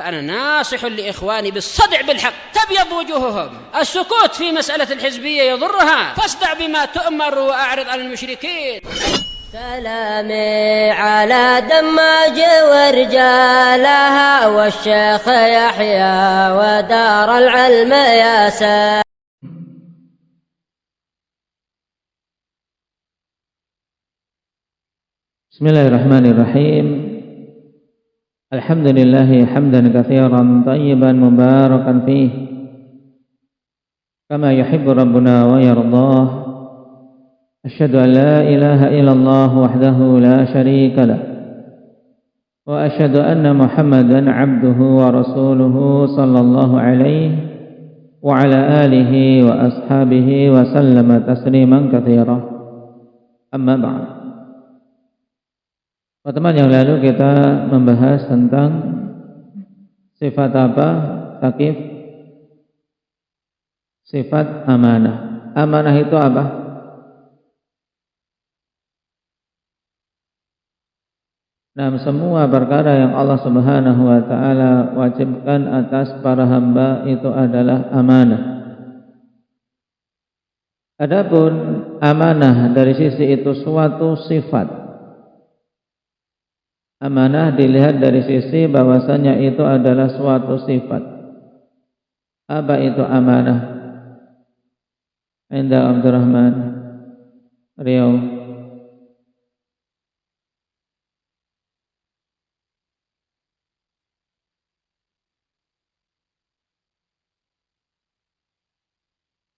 فأنا ناصح لإخواني بالصدع بالحق تبيض وجوههم. السكوت في مسألة الحزبية يضرها، فاصدع بما تؤمر وأعرض عن المشركين. سلامي على دماج ورجالها والشيخ يحيى ودار العلم يا سلام. بسم الله الرحمن الرحيم. الحمد لله حمدا كثيرا طيبا مباركا فيه كما يحب ربنا ويرضاه. أشهد أن لا إله إلا الله وحده لا شريك له وأشهد أن محمدا عبده ورسوله صلى الله عليه وعلى آله وأصحابه وسلم تسليما كثيرا. أما بعد. Pertemuan yang lalu kita membahas tentang sifat apa? Sakif, sifat amanah. Amanah itu apa? Nah, semua perkara yang Allah Subhanahu wa taala wajibkan atas para hamba itu adalah amanah. Adapun amanah dari sisi itu suatu sifat. Amanah dilihat dari sisi bahwasanya itu adalah suatu sifat. Apa itu amanah? Indah Abdurrahman Riau.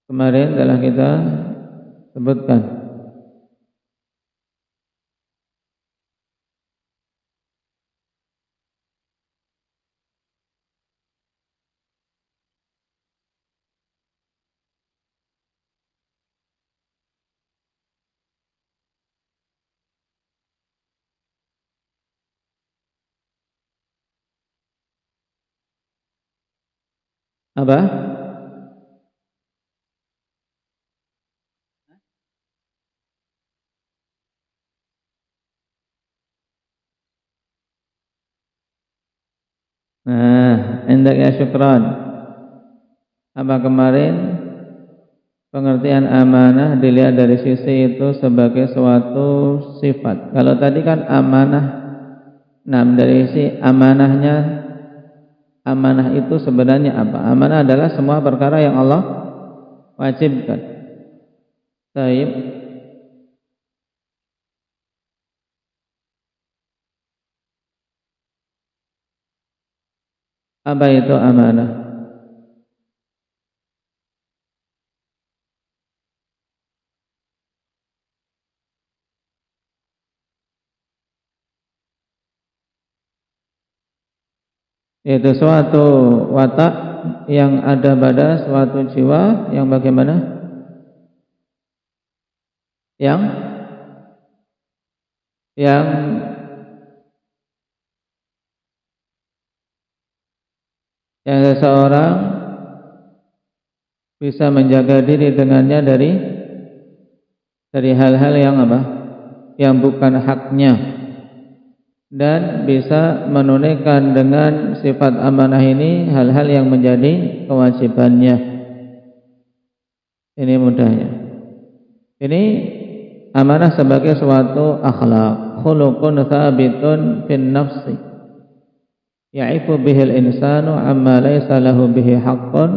Kemarin telah kita sebutkan. Apa? Nah, indak ya syukran. Apa kemarin pengertian amanah dilihat dari sisi itu sebagai suatu sifat. Kalau tadi kan amanah, nah dari sisi amanahnya, amanah itu sebenarnya apa? Amanah adalah semua perkara yang Allah wajibkan. Baik. Apa itu amanah? Yaitu suatu watak yang ada pada suatu jiwa yang bagaimana? Yang seseorang bisa menjaga diri dengannya dari hal-hal yang apa? Yang bukan haknya, dan bisa menunaikan dengan sifat amanah ini hal-hal yang menjadi kewajibannya. Ini mudahnya. Ini amanah sebagai suatu akhlak, khuluqun thabitun fin nafsi ya'ifu bihil insanu amma laysa lahu bihi haqqun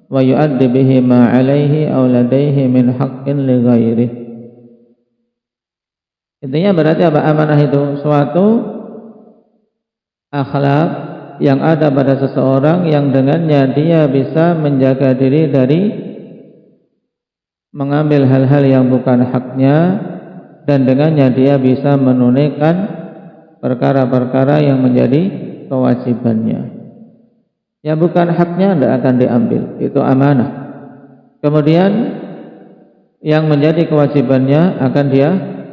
wa yu'addi bihi ma 'alaihi aw ladaihi min haqqin li ghairihi. Intinya berarti apa? Amanah itu suatu akhlak yang ada pada seseorang yang dengannya dia bisa menjaga diri dari mengambil hal-hal yang bukan haknya, dan dengannya dia bisa menunaikan perkara-perkara yang menjadi kewajibannya. Yang bukan haknya tidak akan diambil, itu amanah. Kemudian yang menjadi kewajibannya akan dia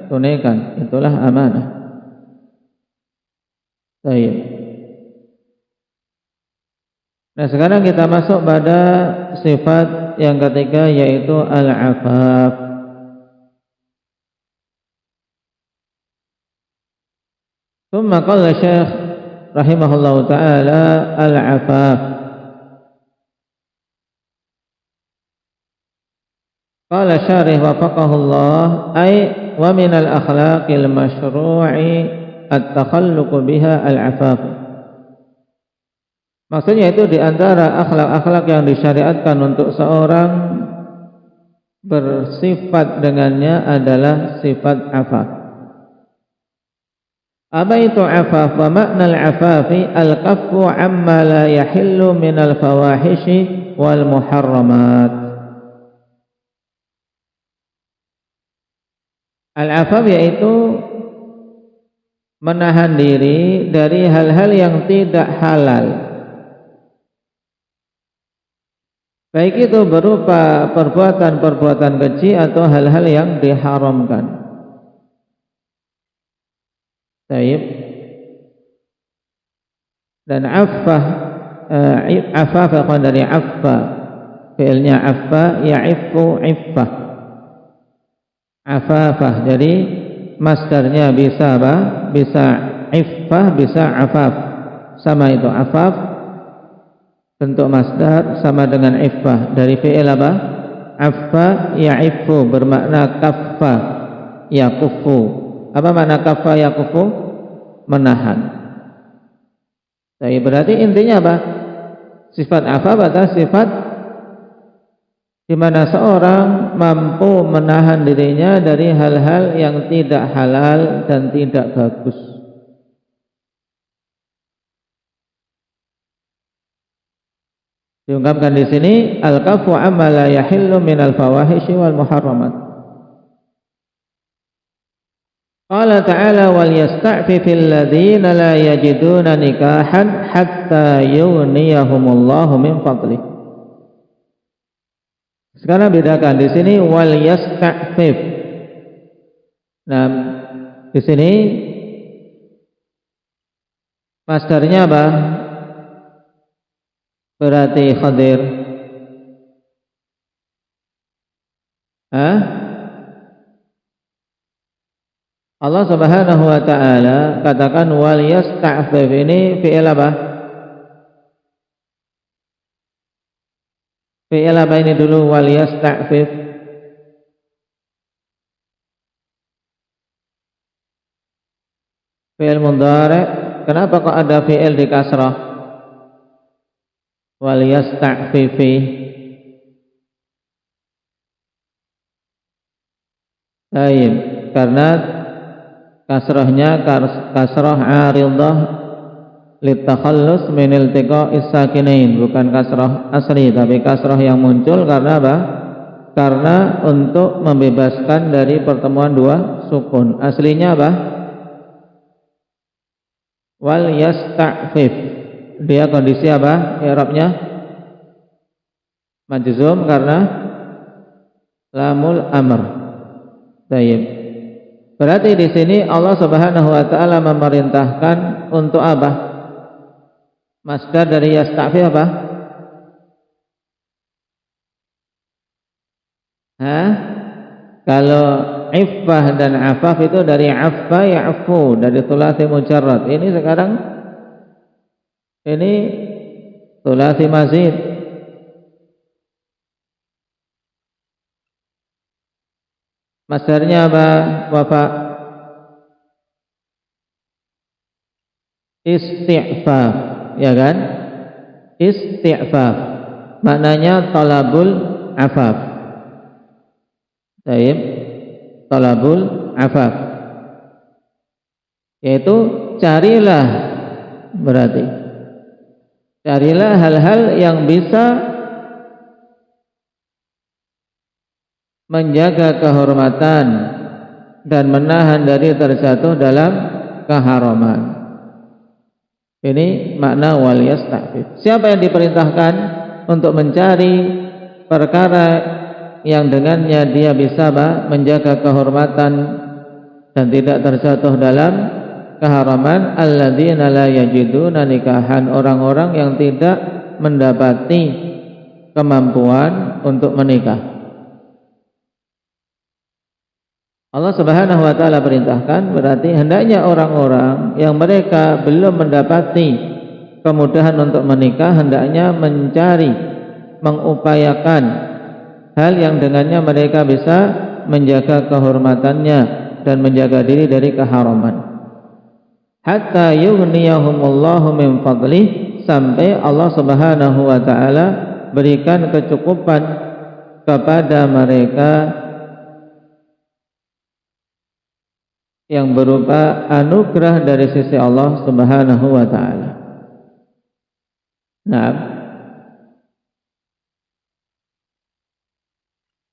tunaikan, itulah amanah. Baik. Nah, sekarang kita masuk pada sifat yang ketiga, yaitu al-afaf. Tsumma qala Syekh rahimahullahu taala al-'afaf. Qala syarih wafaqahullah ay wa min al-akhlaqil masyru'i at-takhalluq biha al-'afaf. Maksudnya itu di antara akhlak-akhlak yang disyariatkan untuk seorang bersifat dengannya adalah sifat afaf. Apa itu afaf? Wa makna al-afafi al-kaffu amma la yahillu min al-fawahishi wal muharramat. Al-afaf yaitu menahan diri dari hal-hal yang tidak halal, baik itu berupa perbuatan-perbuatan keji atau hal-hal yang diharamkan. Baik. Dan affah, afaf dari affa, fi'ilnya affa ya'ifu iffah. Afafah, jadi masdarnya bisa apa? Bisa iffah, bisa afaf. Sama itu afaf, bentuk masdar sama dengan iffah. Dari fi'il apa? Affa ya'iffu, bermakna kaffa yakufu. Apa makna kaffa yakufu? Menahan. Jadi berarti intinya apa? Sifat afaf adalah sifat di mana seorang mampu menahan dirinya dari hal-hal yang tidak halal dan tidak bagus. Diungkapkan di sini al-kafu amma la yahillu min al-fawahishi wal muharramat. Qala ta'ala wal yasta'fifil ladzina la yajiduna nikahan hatta yughniyahumullahu min fadlihi. Sekarang bedakan di sini wal yasta'fif. Nah, di sini masdarnya apa? Berarti Khadir. Allah Subhanahu wa taala katakan wal yasta'fif, ini fi'il apa? Fi'il apa ini dulu? Wal yasta'fif. Fi'il mudhari'. Kenapa kok ada fi'il di kasrah? Wal yasta'fifi. Baik, karena kasrahnya kasrah 'aridah litakhallus min iltiqa'is sakinain, bukan kasrah asli tapi kasrah yang muncul karena apa? Karena untuk membebaskan dari pertemuan dua sukun. Aslinya apa? Wal yasta'fif. Dia kondisi apa? I'rabnya majzum karena lamul amr. Baik. Berarti di sini Allah Subhanahu wa taala memerintahkan untuk apa? Masdar dari yasta'fif apa? Kalau iffah dan afaf itu dari affa ya'fu, dari thulathi mujarrad. Ini sekarang ini thulathi mazid. Masdarnya apa? Wafa isti'faf, ya kan? Isti'faf maknanya talabul afaf. Baik, talabul afaf yaitu carilah, berarti carilah hal-hal yang bisa menjaga kehormatan dan menahan dari terjatuh dalam keharaman. Ini makna wal yasta'fif. Siapa yang diperintahkan untuk mencari perkara yang dengannya dia bisa menjaga kehormatan dan tidak terjatuh dalam keharaman? Alladzina la yajiduna nikahan, orang-orang yang tidak mendapati kemampuan untuk menikah. Allah Subhanahu wa taala perintahkan, berarti hendaknya orang-orang yang mereka belum mendapati kemudahan untuk menikah hendaknya mencari, mengupayakan hal yang dengannya mereka bisa menjaga kehormatannya dan menjaga diri dari keharaman. Hatta yughniyahumullahu min fadlih, sampai Allah Subhanahu wa taala berikan kecukupan kepada mereka yang berupa anugerah dari sisi Allah Subhanahu wa taala. Nah,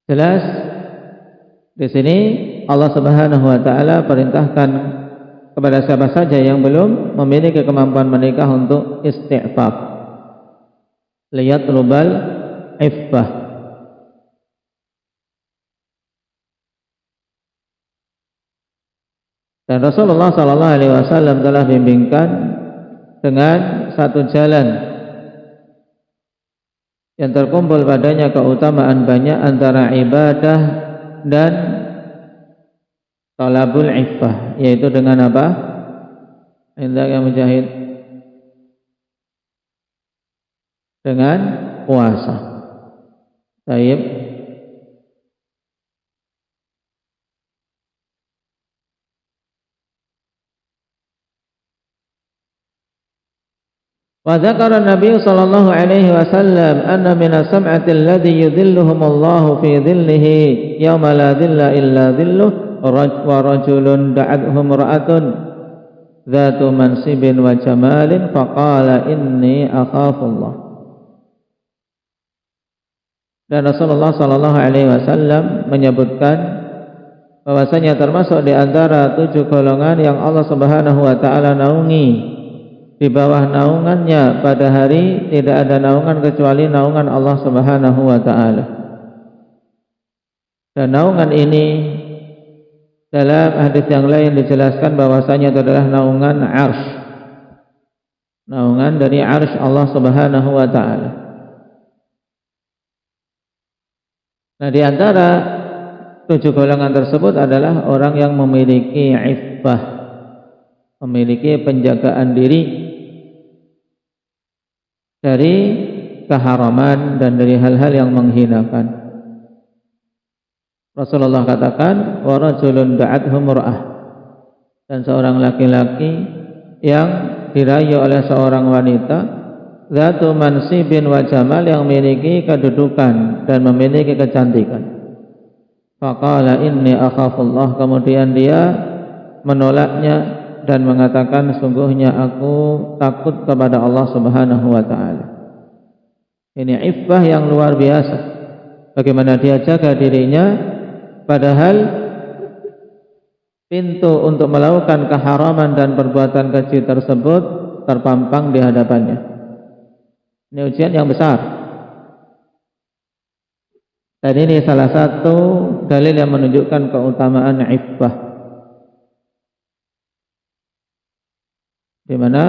jelas di sini Allah Subhanahu wa taala perintahkan kepada siapa saja yang belum memiliki kemampuan menikah untuk isti'faf, liyatlubal iffah. Dan Rasulullah sallallahu alaihi wasallam telah bimbingkan dengan satu jalan yang terkumpul padanya keutamaan banyak antara ibadah dan talabul iffah, yaitu dengan apa? Hendaknya mujahid, dengan puasa. Baik. Wa dzakara Nabi sallallahu alaihi wasallam anna min as-sam'ati alladhi yudhilluhumullahu fi dhillihi yawma la dhilla illa dhilluh wa rajulun da'athum ra'atun dhatu mansibin wa jamalin faqala inni akhafullah. Dan Rasulullah sallallahu alaihi wasallam menyebutkan bahwasanya termasuk di antara 7 golongan yang Allah Subhanahu wa taala naungi, di bawah naungannya pada hari tidak ada naungan kecuali naungan Allah Subhanahu wa taala. Dan naungan ini dalam hadis yang lain dijelaskan bahwasanya itu adalah naungan arsy. Naungan dari arsy Allah Subhanahu wa taala. Nah, di antara 7 golongan tersebut adalah orang yang memiliki iffah, memiliki penjagaan diri dari keharaman dan dari hal-hal yang menghinakan. Rasulullah katakan, wa rajulun da'athum ra'ah, dan seorang laki-laki yang dirayu oleh seorang wanita, dzatu mansibin wa jamal, yang memiliki kedudukan dan memiliki kecantikan. Faqala inni akhafullah, kemudian dia menolaknya dan mengatakan, sungguhnya aku takut kepada Allah Subhanahu wa taala. Ini iffah yang luar biasa. Bagaimana dia jaga dirinya padahal pintu untuk melakukan keharaman dan perbuatan keji tersebut terpampang di hadapannya. Ini ujian yang besar. Dan ini salah satu dalil yang menunjukkan keutamaan iffah, di mana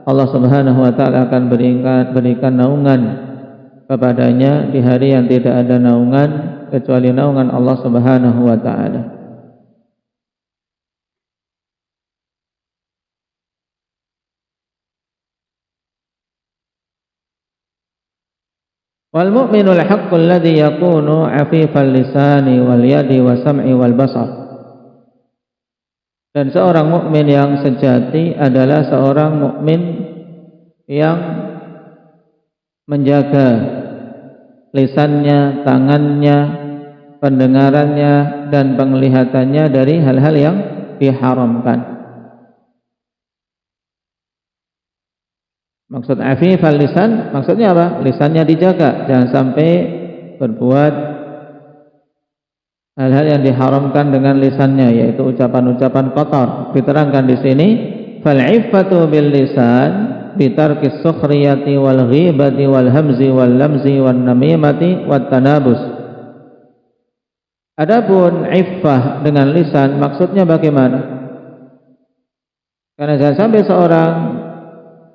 Allah Subhanahu wa taala akan berikan naungan kepadanya di hari yang tidak ada naungan kecuali naungan Allah Subhanahu wa taala. Wal mu'minul haqqul ladzi yakunu 'afifal lisani wal yadi was sam'i wal basar. Dan seorang mukmin yang sejati adalah seorang mukmin yang menjaga lisannya, tangannya, pendengarannya, dan penglihatannya dari hal-hal yang diharamkan. Maksud afifal lisan, maksudnya apa? Lisannya dijaga, jangan sampai berbuat hal-hal yang diharamkan dengan lisannya, yaitu ucapan-ucapan kotor. Diterangkan di sini, fal iffatu bil lisan bitarkis sukhriyati wal ghibati wal hamzi wal lamzi wan namimati wat tanabus. Adapun iffah dengan lisan maksudnya bagaimana? Karena jangan sampai seorang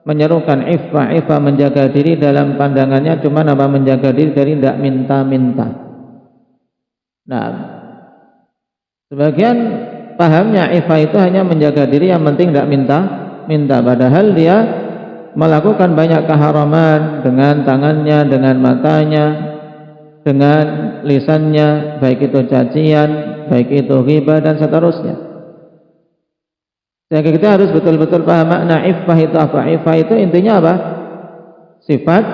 menyerukan iffah menjaga diri dalam pandangannya cuma apa? Menjaga diri dari tidak minta-minta. Nah, Sebagian pahamnya ifah itu hanya menjaga diri, yang penting tidak minta, padahal dia melakukan banyak keharaman dengan tangannya, dengan matanya, dengan lisannya, baik itu cacian, baik itu ghibah dan seterusnya. Sehingga kita harus betul-betul paham makna iffah itu apa. Iffah itu intinya apa? Sifat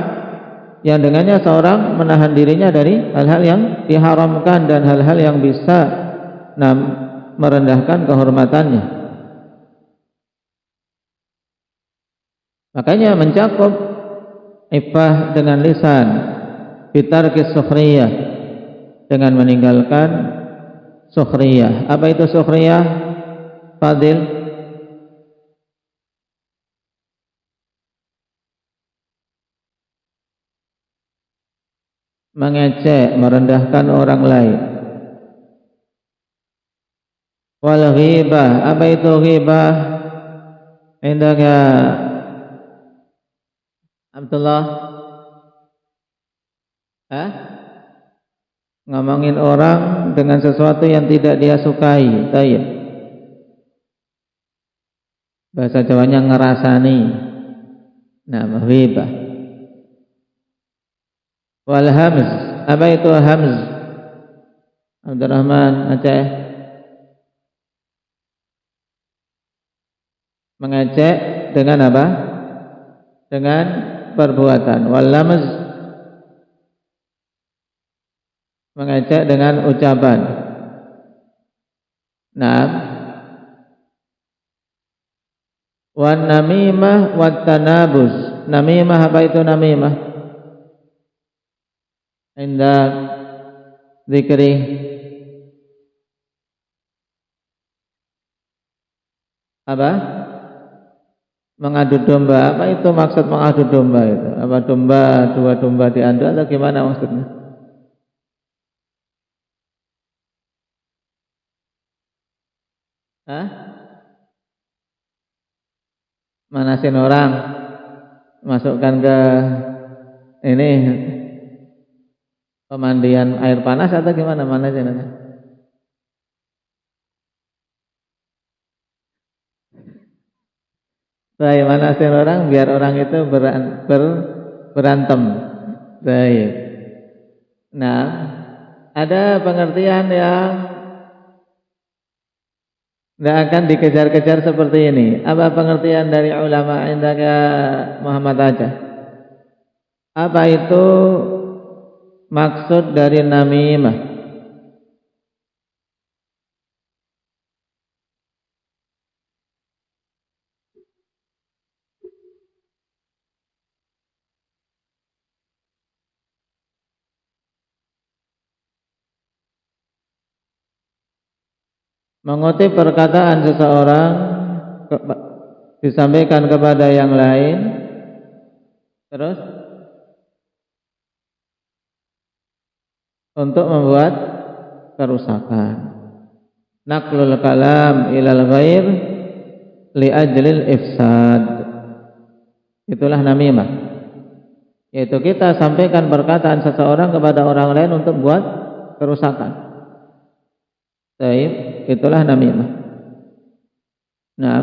yang dengannya seorang menahan dirinya dari hal-hal yang diharamkan dan hal-hal yang bisa merendahkan kehormatannya. Makanya mencakup iffah dengan lisan, bitarkis sukhriyah, dengan meninggalkan sukhriyah. Apa itu sukhriyah? Fadil? Mengecek, merendahkan orang lain. Wal ghibah, apa itu ghibah? Indaka Abdullah? Ngomongin orang dengan sesuatu yang tidak dia sukai. Tayyib. Bahasa Jawanya ngerasani. Nah, ghibah. Wal hamz, apa itu hamz? Abdurrahman Aceh. Mengecek dengan apa? Dengan perbuatan. Wal lamz, mengecek dengan ucapan. Nah, wan namimah wat tanabus. Namimah, apa itu namimah? Inda zikri apa? Mengadu domba. Apa itu maksud mengadu domba itu? Apa domba, dua domba diadu atau gimana maksudnya? Manasin orang, masukkan ke ini pemandian air panas atau gimana? Mana sih nanti? Baik, manasin orang biar orang itu berantem. Baik. Nah, ada pengertian yang tidak akan dikejar-kejar seperti ini. Apa pengertian dari ulama indaka Muhammad Aceh? Apa itu maksud dari namimah? Mengutip perkataan seseorang disampaikan kepada yang lain, terus untuk membuat kerusakan. Naqlul kalam ilal ghair li ajlil ifsad. Itulah namimah. Yaitu kita sampaikan perkataan seseorang kepada orang lain untuk buat kerusakan. Baik, itulah namimah. Nah,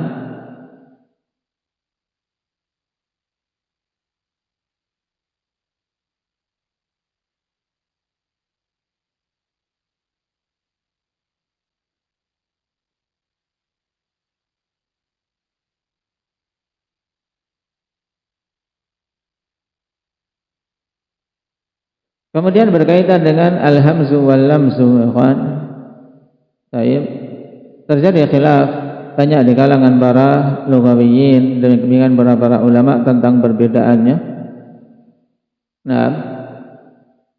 kemudian berkaitan dengan al-hamzu wal lamzu, ikhwan. Baik, terjadi khilaf banyak di kalangan para lughawiyin dan dengan para ulama tentang perbedaannya. Nah,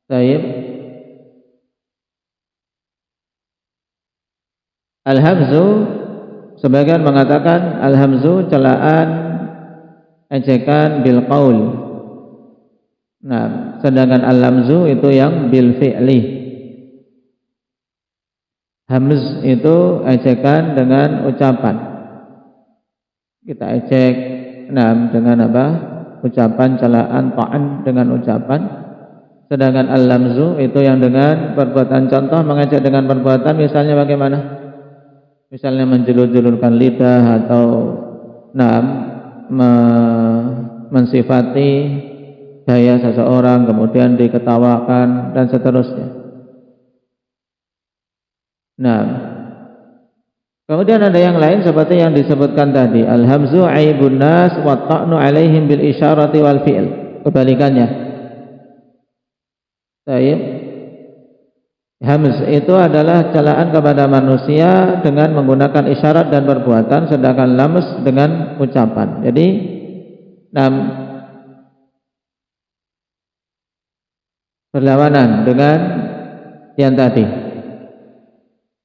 baik. Al-hamzu, sebagian mengatakan al-hamzu celaan, ejekan bil qaul. Nah, sedangkan al-lamzu itu yang bil fi'li. Hamz itu ejekan dengan ucapan. Kita ejek dengan apa? Ucapan, celaan, ta'an dengan ucapan. Sedangkan al-lamzu itu yang dengan perbuatan. Contoh mengejek dengan perbuatan misalnya bagaimana? misalnya menjulur-julurkan lidah atau mensifati gaya seseorang kemudian diketawakan dan seterusnya. Kemudian ada yang lain seperti yang disebutkan tadi, al-hamzu aibun nas wa ta'nu alaihim bil isyarati wal fi'l. Kebalikannya. Baik. Hamz itu adalah celaan kepada manusia dengan menggunakan isyarat dan perbuatan, sedangkan lams dengan ucapan. Jadi berlawanan dengan yang tadi.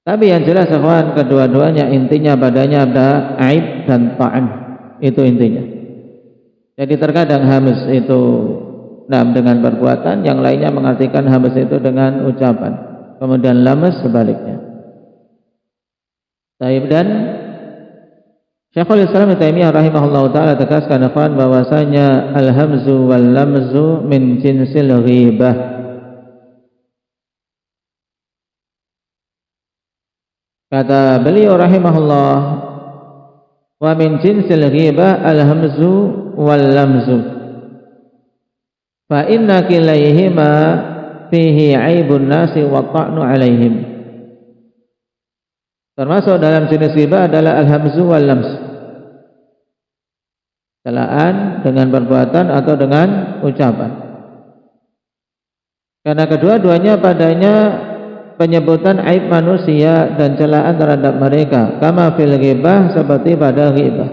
Tapi yang jelas ikhwan, kedua-duanya intinya padanya ada aib dan ta'an. Itu intinya. Jadi terkadang hamz itu dengan perbuatan, yang lainnya mengartikan hamz itu dengan ucapan. Kemudian lamas sebaliknya. Taib, dan Syekhul Islam Ibnu Taimiyah rahimahullahu taala tegaskan ikhwan bahwasanya al-hamzu wal lamzu min jinsil ghibah. Kata beliau rahimahullah, wa min jinsil ghibah al-hamzu wal lamzu. Fa inna kilayhima fihi aibun nasi wa ta'nu alaihim. Termasuk dalam jenis ghibah adalah al-hamzu wal lams. Celaan dengan perbuatan atau dengan ucapan. Karena kedua-duanya padanya penyebutan aib manusia dan celaan terhadap mereka, kama fil ghibah, seperti pada ghibah.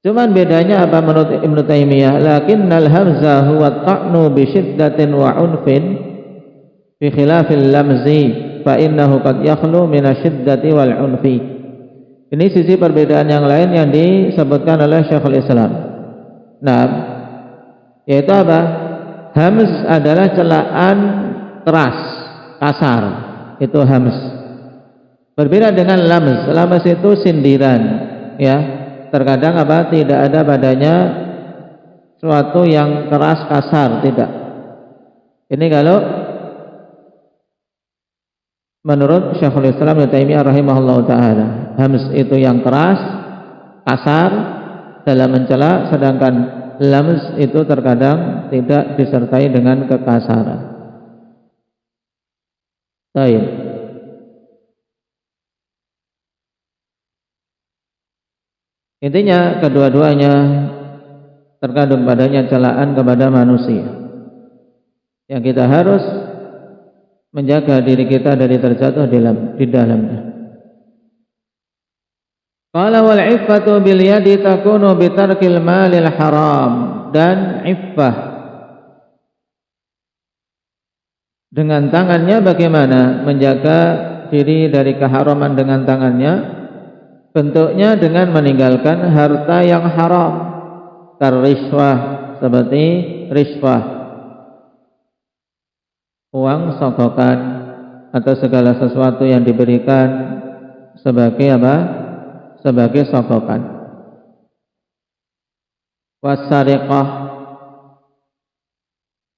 Cuman bedanya apa menurut Ibnu Taimiyah? Lakinnal hamza huwa ta'nu bi syiddatin wa unfin fi khilafil lamzi fa innahu qad yakhlu min asyiddati wal unfi. Ini sisi perbedaan yang lain yang disebutkan oleh Syekhul Islam. Yaitu apa? Hamz adalah celaan keras, kasar. Itu hamz. Berbeda dengan lamz. Lamz itu sindiran, ya. Terkadang apa? Tidak ada padanya suatu yang keras kasar, tidak. Ini kalau menurut Syekhul Islam Ibnu Taimiyah rahimahullahu taala, hamz itu yang keras, kasar dalam mencela, sedangkan lamz itu terkadang tidak disertai dengan kekasaran. Baik. Intinya kedua-duanya terkandung padanya celaan kepada manusia. Yang kita harus menjaga diri kita dari terjatuh di dalamnya. Qala wal iffatu bil yadi takunu bi tarkil malil haram, dan iffah dengan tangannya bagaimana? Menjaga diri dari keharaman dengan tangannya. Bentuknya dengan meninggalkan harta yang haram, karishwah, seperti rishwah, uang sogokan atau segala sesuatu yang diberikan sebagai apa? Sebagai sogokan. Wasariqah,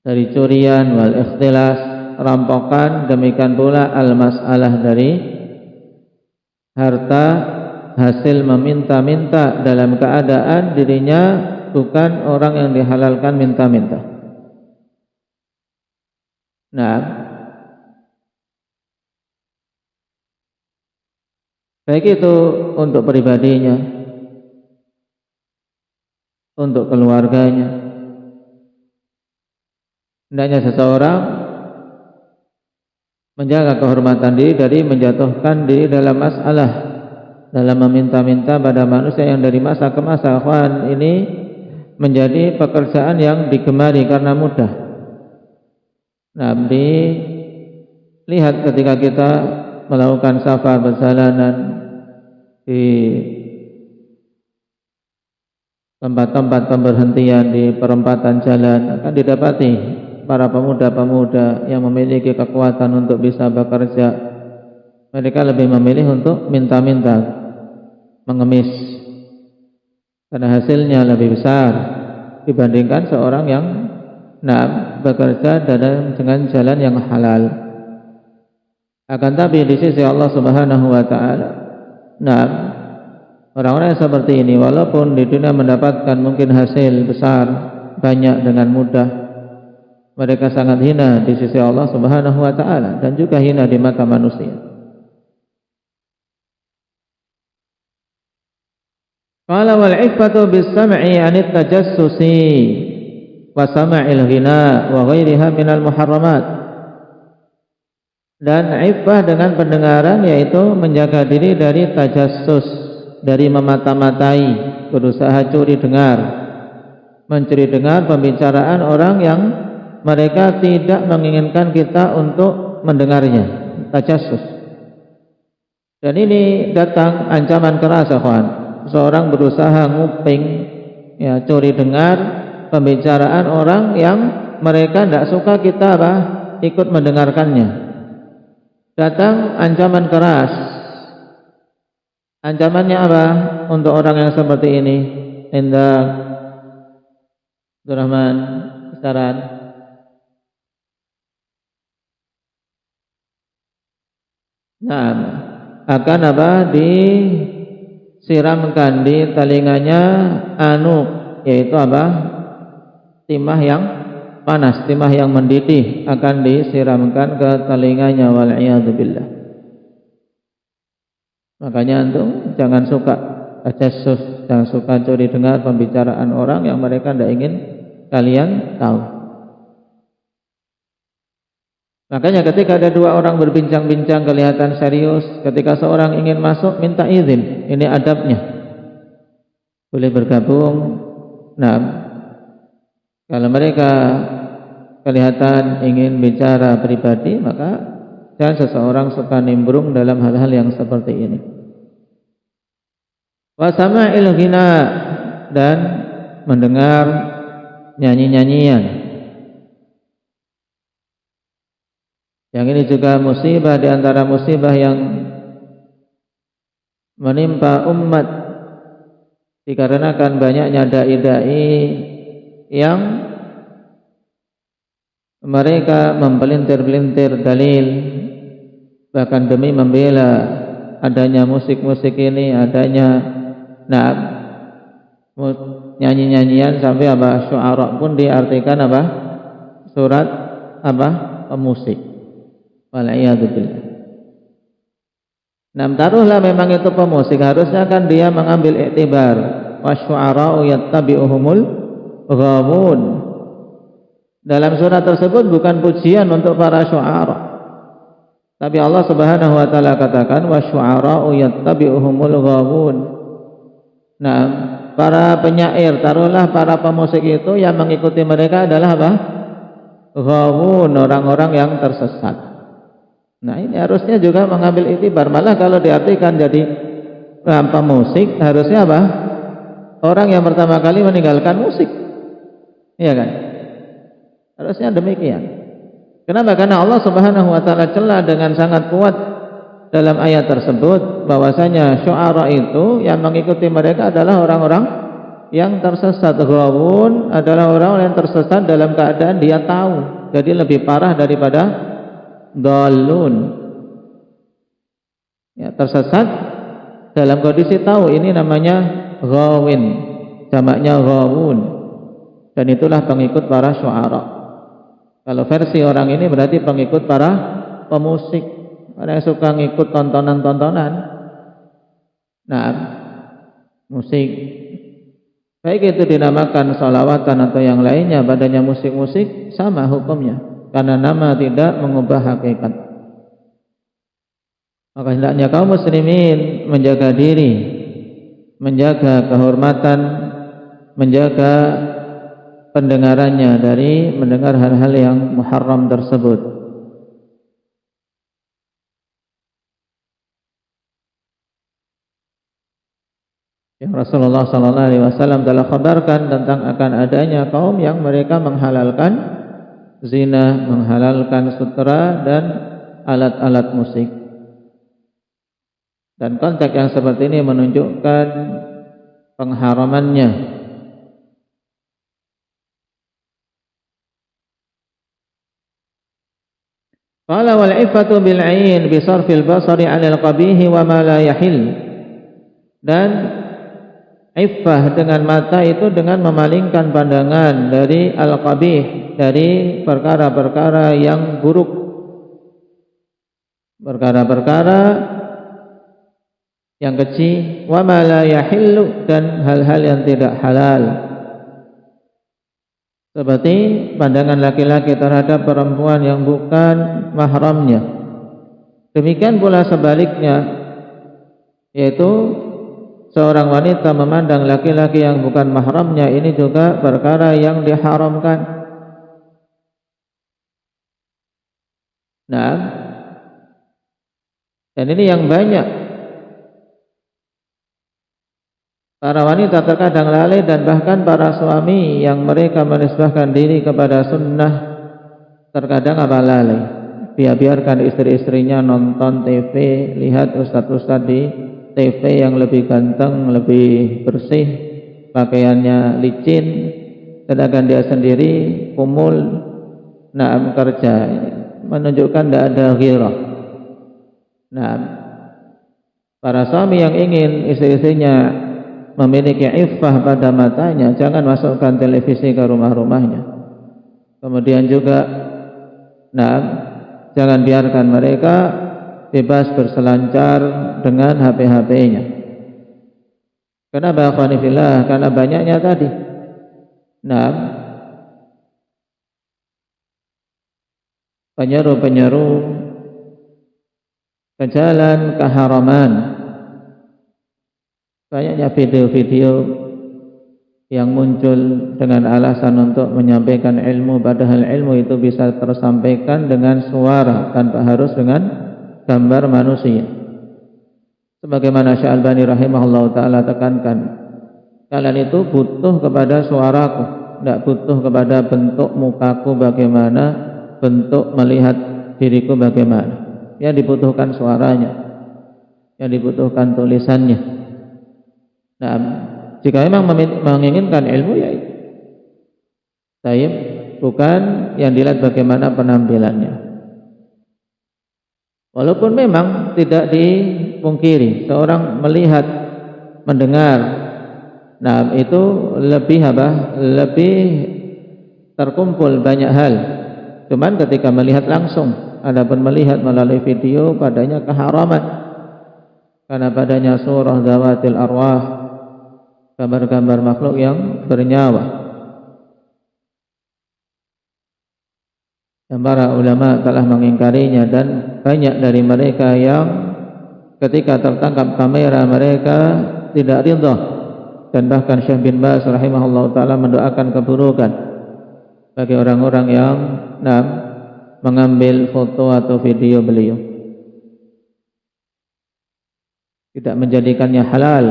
dari curian, wal ikhtilas, rampokan, demikian pula al-mas'alah, dari harta hasil meminta-minta dalam keadaan dirinya bukan orang yang dihalalkan minta-minta. Baik itu untuk pribadinya, untuk keluarganya. Hendaknya seseorang menjaga kehormatan diri dari menjatuhkan diri dalam masalah, dalam meminta-minta pada manusia yang dari masa ke masa. Ikhwan, ini menjadi pekerjaan yang digemari karena mudah. Lihat ketika kita melakukan safar, perjalanan di tempat-tempat pemberhentian, di perempatan jalan, akan didapati para pemuda-pemuda yang memiliki kekuatan untuk bisa bekerja. Mereka lebih memilih untuk minta-minta, mengemis, karena hasilnya lebih besar dibandingkan seorang yang bekerja dengan jalan yang halal. Akan tapi di sisi Allah Subhanahu wa taala, Nah, orang-orang yang seperti ini walaupun di dunia mendapatkan mungkin hasil besar, banyak dengan mudah, mereka sangat hina di sisi Allah Subhanahu wa taala dan juga hina di mata manusia. Qala wal iffatu bis sam'i 'anit tajassusi wa sama'il ghina wa ghairiha minal muharramat. Dan iffah dengan pendengaran yaitu menjaga diri dari tajassus, dari memata-matai, berusaha curi dengar, mencuri dengar pembicaraan orang yang mereka tidak menginginkan kita untuk mendengarnya, tajassus. Dan ini datang ancaman keras, kawan. Seorang berusaha nguping, ya, curi dengar pembicaraan orang yang mereka tidak suka kita ikut mendengarkannya. Datang ancaman keras. Ancamannya apa untuk orang yang seperti ini? Indah Abdurrahman, saran. Nah, akan disiramkan di telinganya yaitu timah yang panas, timah yang mendidih akan disiramkan ke telinganya, wal'iyadzubillah. Makanya antum jangan suka tajassus, jangan suka curi dengar pembicaraan orang yang mereka tidak ingin kalian tahu. Makanya ketika ada dua orang berbincang-bincang kelihatan serius, ketika seorang ingin masuk minta izin, ini adabnya. Boleh bergabung. Nah, kalau mereka kelihatan ingin bicara pribadi, maka jangan seseorang suka nimbrung dalam hal-hal yang seperti ini. Wa sama'il ghina, dan mendengar nyanyi-nyanyian. Yang ini juga musibah di antara musibah yang menimpa umat dikarenakan banyaknya dai-dai yang mereka mempelintir-pelintir dalil, bahkan demi membela adanya musik-musik ini, adanya nyanyi-nyanyian, sampai syu'ara pun diartikan surat pemusik. Wal'iyadzubillah. Nah, taruhlah memang itu pemusik, harusnya kan dia mengambil iktibar. Wasyu'ara'u yattabi'uhumul ghawun. Dalam surat tersebut bukan pujian untuk para syu'ara, tapi Allah Subhanahu wa taala katakan wasyu'ara'u yattabi'uhumul ghawun. Nah, para penyair, taruhlah para pemusik itu yang mengikuti mereka adalah ghawun, orang-orang yang tersesat. Nah, ini harusnya juga mengambil iktibar. Malah kalau diartikan jadi pemusik, harusnya orang yang pertama kali meninggalkan musik, iya kan? Harusnya demikian. Kenapa? Karena Allah Subhanahu wa taala celah dengan sangat kuat dalam ayat tersebut bahwasanya syu'ara itu yang mengikuti mereka adalah orang-orang yang tersesat. Ghawun adalah orang yang tersesat dalam keadaan dia tahu. Jadi lebih parah daripada dhalun. Ya, tersesat dalam kondisi tahu, ini namanya ghawin, jamaknya ghawun. Dan itulah pengikut para syu'ara. Kalau versi orang ini berarti pengikut para pemusik, orang yang suka ngikut tontonan-tontonan. Nah, musik, baik itu dinamakan sholawatan atau yang lainnya, padanya musik-musik sama hukumnya, karena nama tidak mengubah hakikat. Maka hendaknya kaum muslimin menjaga diri, menjaga kehormatan, menjaga pendengarannya dari mendengar hal-hal yang muharram tersebut. Yang Rasulullah SAW telah khabarkan tentang akan adanya kaum yang mereka menghalalkan zina, menghalalkan sutra dan alat-alat musik. Dan konteks yang seperti ini menunjukkan pengharamannya. Qala wal iffatu bil 'ain bi sarfil basari 'ala al qabih wa ma la yahil. Dan iffah dengan mata itu dengan memalingkan pandangan dari al-qabih, dari perkara-perkara yang buruk, perkara-perkara yang keji, wa ma la yahillu, dan hal-hal yang tidak halal, seperti pandangan laki-laki terhadap perempuan yang bukan mahramnya. Demikian pula sebaliknya, yaitu seorang wanita memandang laki-laki yang bukan mahramnya, ini juga perkara yang diharamkan. Nah, dan ini yang banyak. Para wanita terkadang lalai, dan bahkan para suami yang mereka menisbahkan diri kepada sunnah terkadang lalai. Biarkan istri-istrinya nonton TV, lihat ustadz-ustadz di TV yang lebih ganteng, lebih bersih, pakaiannya licin, sedangkan dia sendiri kumul, naam kerja, menunjukkan tidak ada ghirah. Nah, para suami yang ingin istri-istrinya memiliki iffah pada matanya, jangan masukkan televisi ke rumah-rumahnya. Kemudian juga, jangan biarkan mereka bebas berselancar dengan HP-HP-nya. Kenapa akhwanifillah? Karena banyaknya tadi. Penyeru-penyeru ke jalan keharaman. Banyaknya video-video yang muncul dengan alasan untuk menyampaikan ilmu, padahal ilmu itu bisa tersampaikan dengan suara tanpa harus dengan gambar manusia. Sebagaimana Syekh Albani rahimahullah ta'ala tekankan, kalian itu butuh kepada suaraku, tidak butuh kepada bentuk mukaku bagaimana, bentuk melihat diriku bagaimana. Yang dibutuhkan suaranya, yang dibutuhkan tulisannya. Nah, jika memang menginginkan ilmu, ya itu taib, bukan yang dilihat bagaimana penampilannya. Walaupun memang tidak dipungkiri seorang melihat, mendengar, itu lebih terkumpul banyak hal. Cuman ketika melihat langsung, adapun melihat melalui video padanya keharaman, karena padanya surah zawatil arwah, gambar-gambar makhluk yang bernyawa. Dan para ulama telah mengingkarinya, dan banyak dari mereka yang ketika tertangkap kamera mereka tidak ridha, dan bahkan Syekh bin Baz rahimahullah ta'ala mendoakan keburukan bagi orang-orang yang mengambil foto atau video beliau, tidak menjadikannya halal.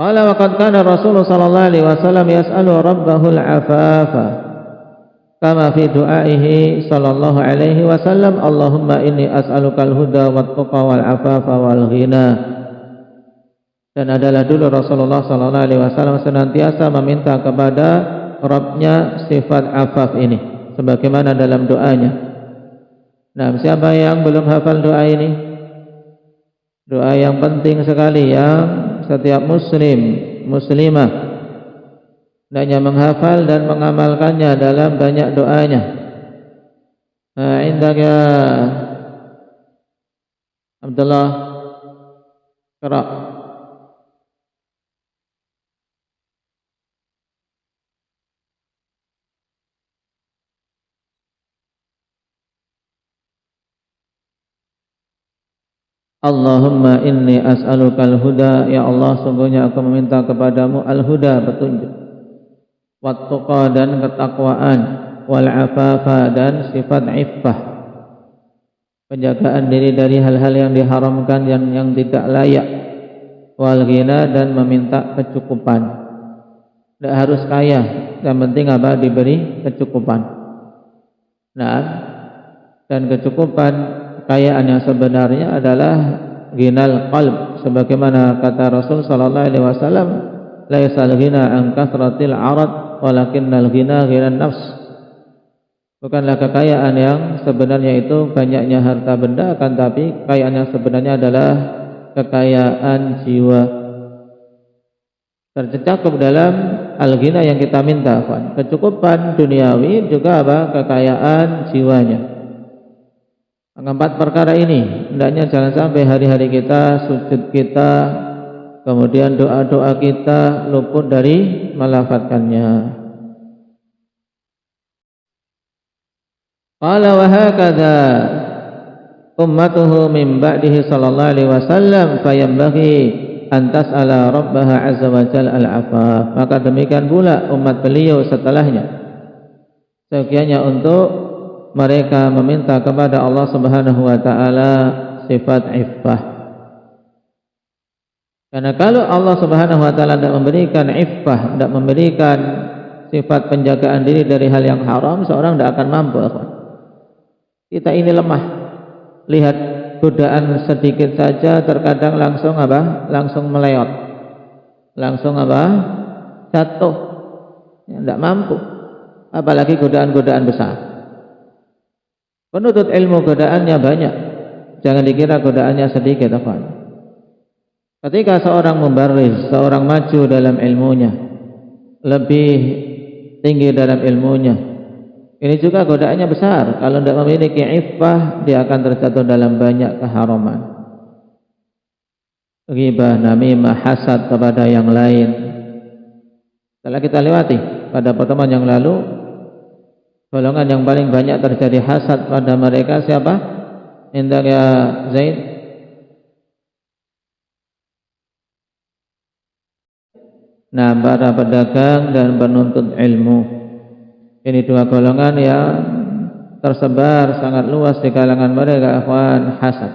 Qala wa qad kana Rasulullah sallallahu alaihi wasallam yas'alu rabbahu al-'afafa kama fi du'aihi sallallahu alaihi wasallam, Allahumma inni as'aluka al-huda wat-tuqa wal-'afafa wal-ghina. Dan adalah dulu Rasulullah sallallahu alaihi wasallam senantiasa meminta kepada Rabbnya sifat afaf ini sebagaimana dalam doanya. Nah, siapa yang belum hafal doa ini? Doa yang penting sekali yang setiap muslim, muslimah hendaknya menghafal dan mengamalkannya dalam banyak doanya. Indaka Abdullah Qara. Allahumma inni as'alukal huda, ya Allah sungguhnya aku meminta kepadamu al-huda, petunjuk, wat-tuqa dan ketakwaan, wal-afafa dan sifat iffah, penjagaan diri dari hal-hal yang diharamkan yang tidak layak, wal-ghina dan meminta kecukupan. Tidak harus kaya, yang penting apa? Diberi kecukupan. Nah, dan kecukupan kekayaan yang sebenarnya adalah ghinal qalb, sebagaimana kata Rasul sallallahu alaihi wasallam, laisal ghina an kathratil arad walakinnal ghina ghinan nafs. Bukanlah kekayaan yang sebenarnya itu banyaknya harta benda, akan tapi kekayaan yang sebenarnya adalah kekayaan jiwa. Tercakup dalam al-ghina yang kita minta, kecukupan duniawi juga apa? Kekayaan jiwanya. Empat perkara ini hendaknya jangan sampai hari-hari kita, sujud kita, kemudian doa-doa kita luput dari melafatkannya. Qala wa hakadha ummatuhu min ba'dihi sallallahu alaihi wasallam fayambaghi an tas'ala rabbaha azza wa jalla al-'afaf. Maka demikian pula umat beliau setelahnya, sekiannya untuk mereka meminta kepada Allah Subhanahu wa taala sifat iffah. Karena kalau Allah Subhanahu wa taala tidak memberikan iffah, tidak memberikan sifat penjagaan diri dari hal yang haram, seorang tidak akan mampu. Kita ini lemah. Lihat godaan sedikit saja terkadang langsung apa? Langsung meleot. Langsung apa? Jatuh. Ya, tidak mampu. Apalagi godaan-godaan besar. Penuntut ilmu godaannya banyak. Jangan dikira godaannya sedikit, ketika seorang membaris, seorang maju dalam ilmunya, lebih tinggi dalam ilmunya, ini juga godaannya besar. Kalau tidak memiliki iffah, dia akan terjatuh dalam banyak keharaman. Ghibah, namimah, hasad kepada yang lain. Telah kita lewati pada pertemuan yang lalu, golongan yang paling banyak terjadi hasad pada mereka siapa? Indah ya Zaid. Nah, para pedagang dan penuntut ilmu. Ini dua golongan yang tersebar sangat luas di kalangan mereka, ikhwan, hasad.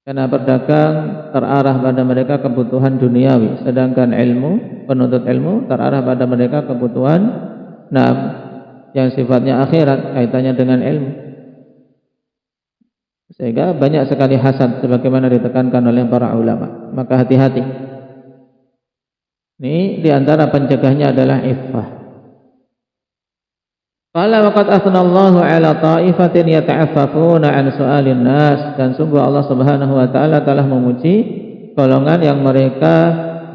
Karena pedagang terarah pada mereka kebutuhan duniawi, sedangkan ilmu, penuntut ilmu terarah pada mereka kebutuhan yang sifatnya akhirat, kaitannya dengan ilmu. Sehingga banyak sekali hasad sebagaimana ditekankan oleh para ulama. Maka hati-hati. Ini diantara pencegahnya adalah iffah. Qala waqad athnallahu ala ta'ifatin yata'affafuna an su'alin nas, dan sungguh Allah Subhanahu wa taala telah memuji golongan yang mereka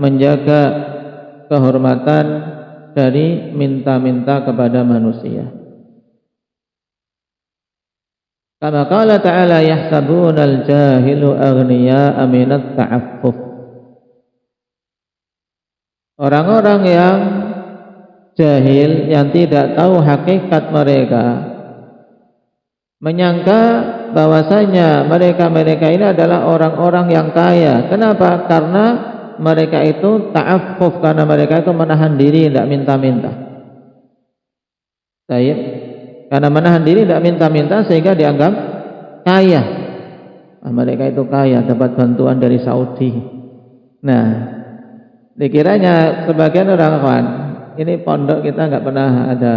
menjaga kehormatan dari minta-minta kepada manusia. Kama qala ta'ala yahsabuna al-jahilu aghniya'a minat ta'affuf. Orang-orang yang jahil, yang tidak tahu hakikat mereka, menyangka bahwasanya mereka ini adalah orang-orang yang kaya. Kenapa? Karena mereka itu ta'affuf, karena mereka itu menahan diri, tidak minta-minta. Karena menahan diri, tidak minta-minta, sehingga dianggap kaya. Nah, mereka itu kaya, dapat bantuan dari Saudi. Nah, dikiranya sebagian orang ini pondok kita nggak pernah ada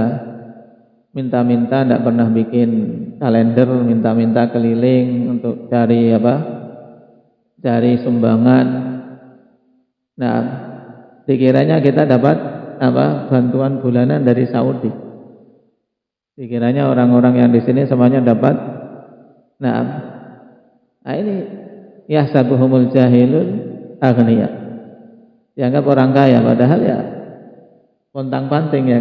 minta-minta, nggak pernah bikin kalender minta-minta keliling untuk cari cari sumbangan. Nah, dikiranya kita dapat bantuan bulanan dari Saudi. Dikiranya orang-orang yang di sini semuanya dapat. Nah ini yahsabuhumul jahilun aghniya. Dianggap orang kaya, padahal ya pontang-panting ya.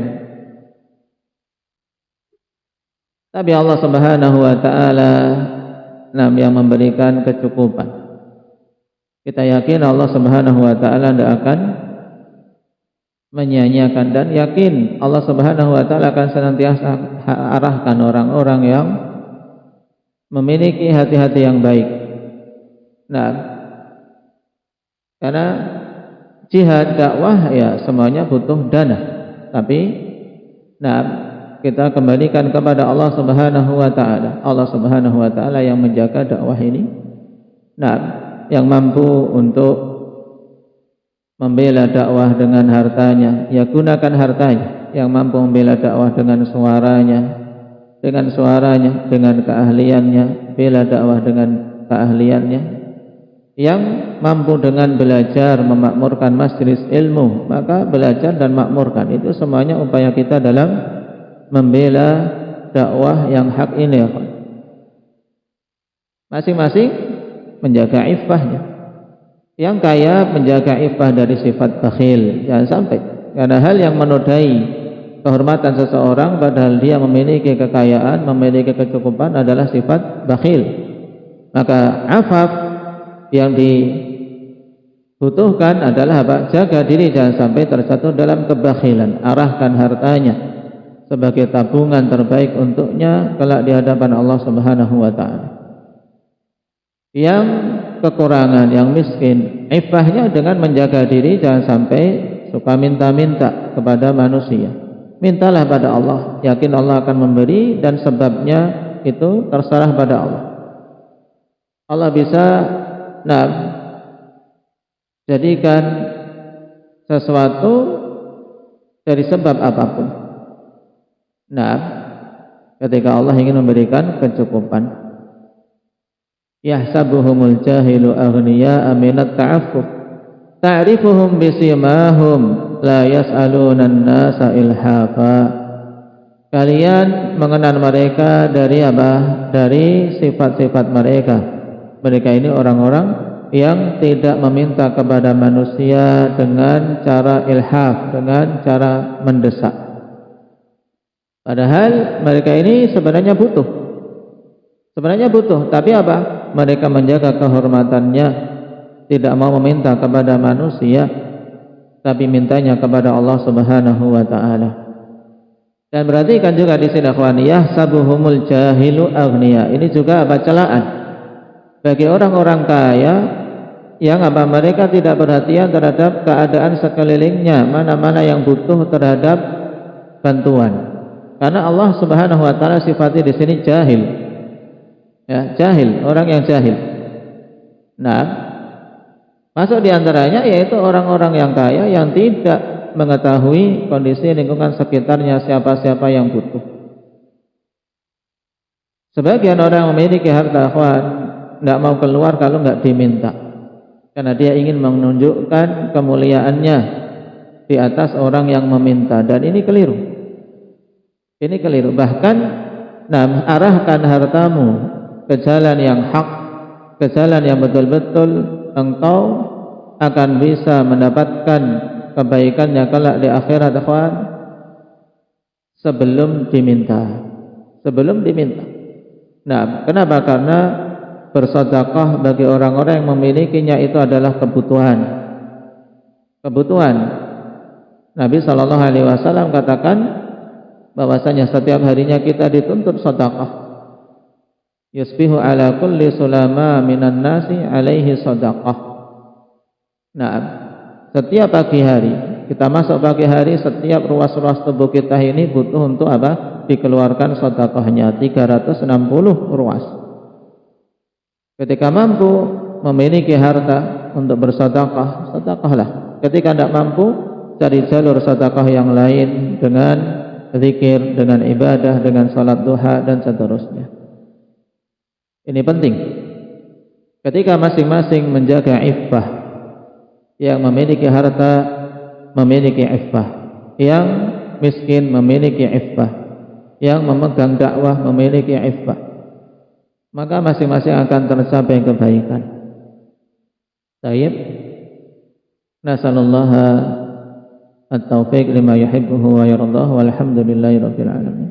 Tapi Allah Subhanahu wa taala yang memberikan kecukupan. Kita yakin Allah Subhanahu wa taala tidak akan menyia-nyiakan, dan yakin Allah Subhanahu wa taala akan senantiasa arahkan orang-orang yang memiliki hati-hati yang baik. Nah, karena jihad dakwah ya semuanya butuh dana, tapi kita kembalikan kepada Allah Subhanahu wa taala. Allah Subhanahu wa taala yang menjaga dakwah ini. Yang mampu untuk membela dakwah dengan hartanya, ya gunakan hartanya. Yang mampu membela dakwah dengan suaranya, dengan keahliannya, bela dakwah dengan keahliannya. Yang mampu dengan belajar memakmurkan majelis ilmu, maka belajar dan makmurkan. Itu semuanya upaya kita dalam membela dakwah yang hak ini. Masing-masing menjaga iffahnya. Yang kaya menjaga iffah dari sifat bakhil, jangan sampai karena hal yang menodai kehormatan seseorang padahal dia memiliki kekayaan, memiliki kecukupan adalah sifat bakhil. Maka afaf yang dibutuhkan adalah apa? Jaga diri jangan sampai terjatuh dalam kebakhilan. Arahkan hartanya sebagai tabungan terbaik untuknya kelak di hadapan Allah Subhanahu wa taala. Yang kekurangan, yang miskin, iffahnya dengan menjaga diri jangan sampai suka minta-minta kepada manusia. Mintalah pada Allah, yakin Allah akan memberi dan sebabnya itu terserah pada Allah. Allah bisa jadikan sesuatu dari sebab apapun. Ketika Allah ingin memberikan kecukupan. Yahsabuhumul jahilu aghniya'a minat ta'affuf ta'rifuhum bisimahum la yas'aluna an-nasa ilhafa. Kalian mengenal mereka dari apa? Dari sifat-sifat mereka. Mereka ini orang-orang yang tidak meminta kepada manusia dengan cara ilhaf, dengan cara mendesak. Padahal mereka ini sebenarnya butuh. Tapi apa? Mereka menjaga kehormatannya, tidak mau meminta kepada manusia, tapi mintanya kepada Allah Subhanahu wa taala. Dan perhatikan juga di sini akhwaniyah, sabuhumul jahilu aghniya. Ini juga apa? Celaan bagi orang-orang kaya yang apa? Mereka tidak perhatian terhadap keadaan sekelilingnya, mana-mana yang butuh terhadap bantuan. Karena Allah Subhanahu wa taala sifatnya di sini jahil. Ya, jahil, orang yang jahil. Masuk diantaranya yaitu orang-orang yang kaya yang tidak mengetahui kondisi lingkungan sekitarnya, siapa-siapa yang butuh. Sebagian orang memiliki harta akhwan, tidak mau keluar kalau nggak diminta, karena dia ingin menunjukkan kemuliaannya di atas orang yang meminta, dan ini keliru. Bahkan arahkan hartamu ke jalan yang hak, ke jalan yang betul-betul engkau akan bisa mendapatkan kebaikannya kelak di akhirat akhwan sebelum diminta. Kenapa? Karena bersedekah bagi orang-orang yang memilikinya itu adalah kebutuhan. Nabi SAW katakan bahwasanya setiap harinya kita dituntut sedekah. Yusbihu ala kulli sulama minan nasi alaihi sadaqah. Setiap pagi hari, kita masuk pagi hari, setiap ruas-ruas tubuh kita ini butuh untuk apa? Dikeluarkan sedekahnya 360 ruas. Ketika mampu memiliki harta untuk bersedekah, sedekahlah. Ketika tidak mampu, cari jalur sedekah yang lain dengan zikir, dengan ibadah, dengan salat duha dan seterusnya. Ini penting. Ketika masing-masing menjaga iffah, yang memiliki harta memiliki iffah, yang miskin memiliki iffah, yang memegang dakwah memiliki iffah, maka masing-masing akan tercapai kebaikan. Tayyib. Nasallallahu at-taufiq lima yuhibbuhu wa yardahu walhamdulillahi rabbil alamin.